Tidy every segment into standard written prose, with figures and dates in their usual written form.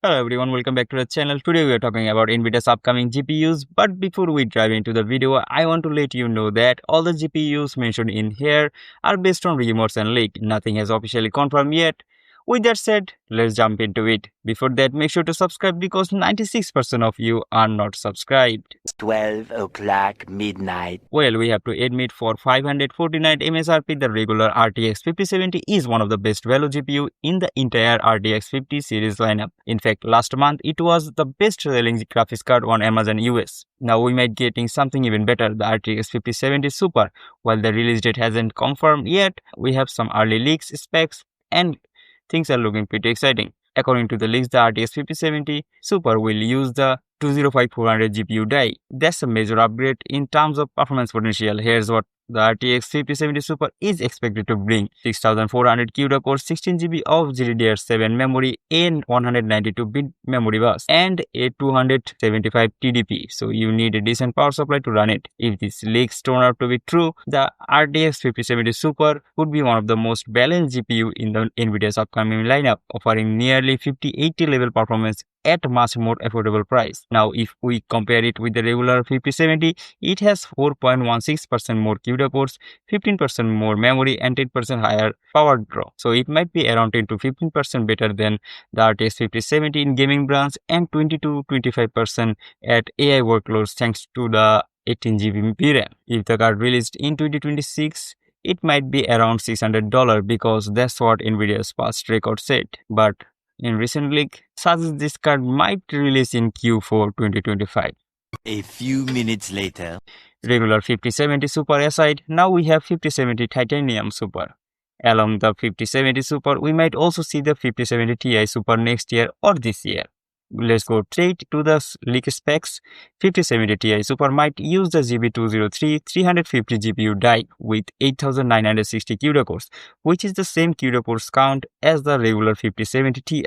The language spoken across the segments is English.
Hello everyone, welcome back to the channel. Today we are talking about Nvidia's upcoming GPUs, but before we dive into the video, I want to let you know that all the GPUs mentioned in here are based on rumors and leak. Nothing has officially confirmed yet. With that said, let's jump into it. Before that, make sure to subscribe because 96% of you are not subscribed. 12 o'clock midnight. Well, we have to admit for 549 MSRP, the regular RTX 5070 is one of the best value GPU in the entire RTX 50 series lineup. In fact, last month it was the best selling graphics card on Amazon US. Now we might getting something even better, the RTX 5070 Super. While the release date hasn't confirmed yet, we have some early leaks, specs, and things are looking pretty exciting. According to the leaks, the RTX 5070 Super will use the 205400 GPU die. That's a major upgrade in terms of performance potential. Here's what the RTX 5070 Super is expected to bring: 6400 CUDA core, 16GB of GDDR7 memory, and 192-bit memory bus, and a 275 TDP. So you need a decent power supply to run it. If these leaks turn out to be true, the RTX 5070 Super would be one of the most balanced GPU in the Nvidia's upcoming lineup, offering nearly 5080 level performance at a much more affordable price. Now, if we compare it with the regular 5070, it has 4.16% more CUDA cores, 15% more memory, and 10% higher power draw. So it might be around 10 to 15% better than the RTX 5070 in gaming branch, and 20 to 25% at AI workloads thanks to the 18GB VRAM. If the card released in 2026, it might be around $600 because that's what Nvidia's past record said. But in recent leak, suggests this card might release in Q4 2025. A few minutes later. Regular 5070 Super aside, now we have 5070 Titanium Super. Along the 5070 Super, we might also see the 5070 Ti Super next year or this year. Let's go straight to the leak specs. 5070 Ti Super might use the GB203 350 GPU die with 8960 CUDA cores, which is the same CUDA cores count as the regular 5070 Ti.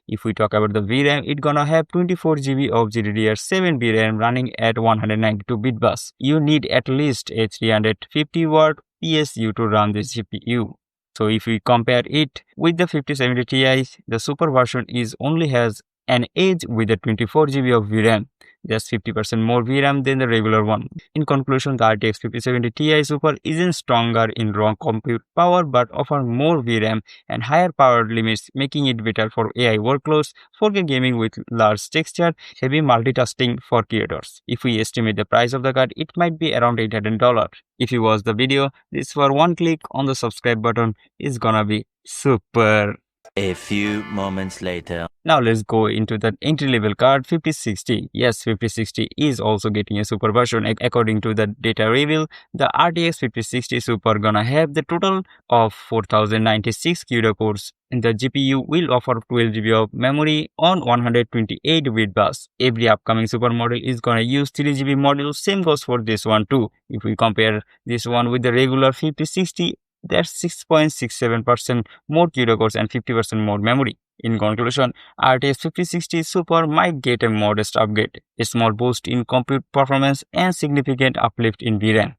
If we talk about the VRAM, it's gonna have 24GB of GDDR7 VRAM running at 192-bit bus. You need at least a 350 watt PSU to run this GPU. So if we compare it with the 5070 Ti, the Super version only has an edge with a 24GB of VRAM. That's 50% more VRAM than the regular one. In conclusion, the RTX 5070 Ti Super isn't stronger in raw compute power but offer more VRAM and higher power limits, making it better for AI workloads, 4K gaming with large texture, heavy multitasking for creators. If we estimate the price of the card, it might be around $800. If you watch the video, this for one click on the subscribe button is gonna be super. A few moments later. Now let's go into the entry-level card 5060. Yes, 5060 is also getting a super version. According to the data reveal, the RTX 5060 Super gonna have the total of 4096 CUDA cores, and the GPU will offer 12GB of memory on 128-bit bus. Every upcoming super model is gonna use 3GB module. Same goes for this one too. If we compare this one with the regular 5060, that's 6.67% more CUDA cores and 50% more memory. In conclusion, RTX 5060 Super might get a modest upgrade, a small boost in compute performance, and significant uplift in VRAM,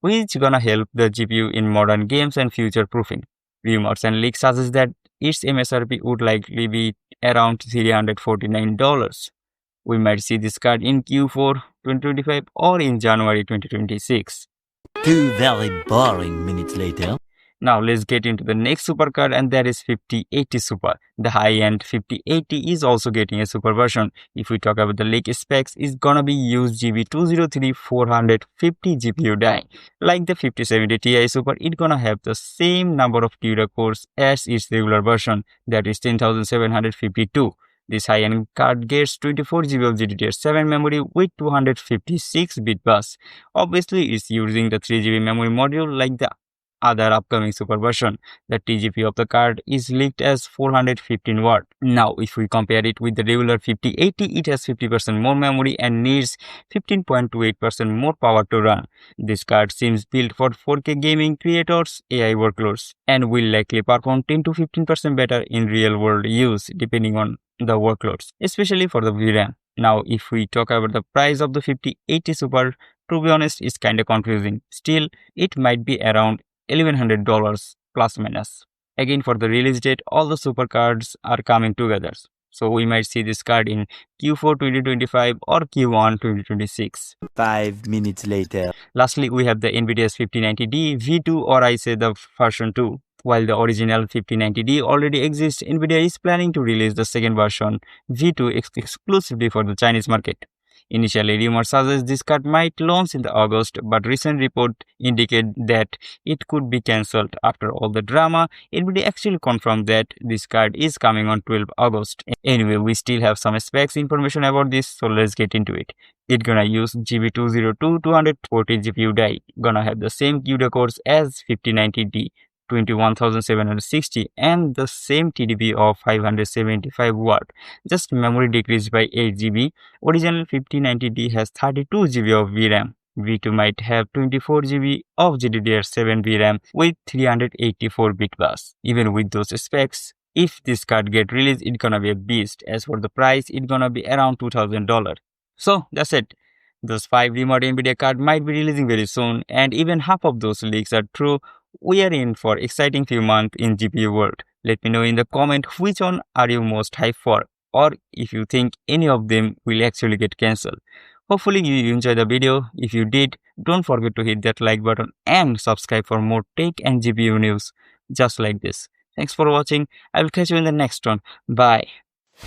which gonna help the GPU in modern games and future proofing. Rumors and leaks suggest that its MSRP would likely be around $349. We might see this card in Q4 2025 or in January 2026. 2 very boring minutes later. Now let's get into the next super card, and that is 5080 Super. The high-end 5080 is also getting a super version. If we talk about the leak specs, it's gonna be used GB203 450 GPU die. Like the 5070 Ti Super, it's gonna have the same number of CUDA cores as its regular version, that is 10752. This high-end card gets 24GB of GDDR7 memory with 256-bit bus. Obviously, it's using the 3GB memory module like the other upcoming super version. The TGP of the card is leaked as 415 watt. Now, if we compare it with the regular 5080, it has 50% more memory and needs 15.28% more power to run. This card seems built for 4K gaming creators, AI workloads, and will likely perform 10 to 15% better in real-world use depending on the workloads, especially for the VRAM. Now, if we talk about the price of the 5080 Super, to be honest, it's kinda confusing. Still, it might be around $1100 plus minus. Again, for the release date, all the super cards are coming together. So we might see this card in Q4 2025 or Q1 2026. 5 minutes later. Lastly, we have the Nvidia's 5090D V2, or I say the version 2. While the original 5090D already exists, Nvidia is planning to release the second version V2 exclusively for the Chinese market. Initially, rumors suggest this card might launch in the August, but recent reports indicate that it could be cancelled. After all the drama, Nvidia actually confirmed that this card is coming on 12 August. Anyway, we still have some specs information about this, so let's get into it. It gonna use GB202 240 GPU die, gonna have the same CUDA cores as 5090D, 21760, and the same TDP of 575 watt, just memory decreased by 8 GB. Original 5090D has 32 GB of VRAM. V2 might have 24 GB of GDDR7 VRAM with 384 bit bus. Even with those specs, if this card get released, it's gonna be a beast. As for the price, it's gonna be around $2000. So that's it. Those 5 remote Nvidia cards might be releasing very soon, and even half of those leaks are true. We are in for exciting few months in GPU world. Let me know in the comment which one are you most hyped for, or if you think any of them will actually get cancelled. Hopefully you enjoyed the video. If you did, don't forget to hit that like button and subscribe for more tech and GPU news just like this. Thanks for watching. I will catch you in the next one. Bye.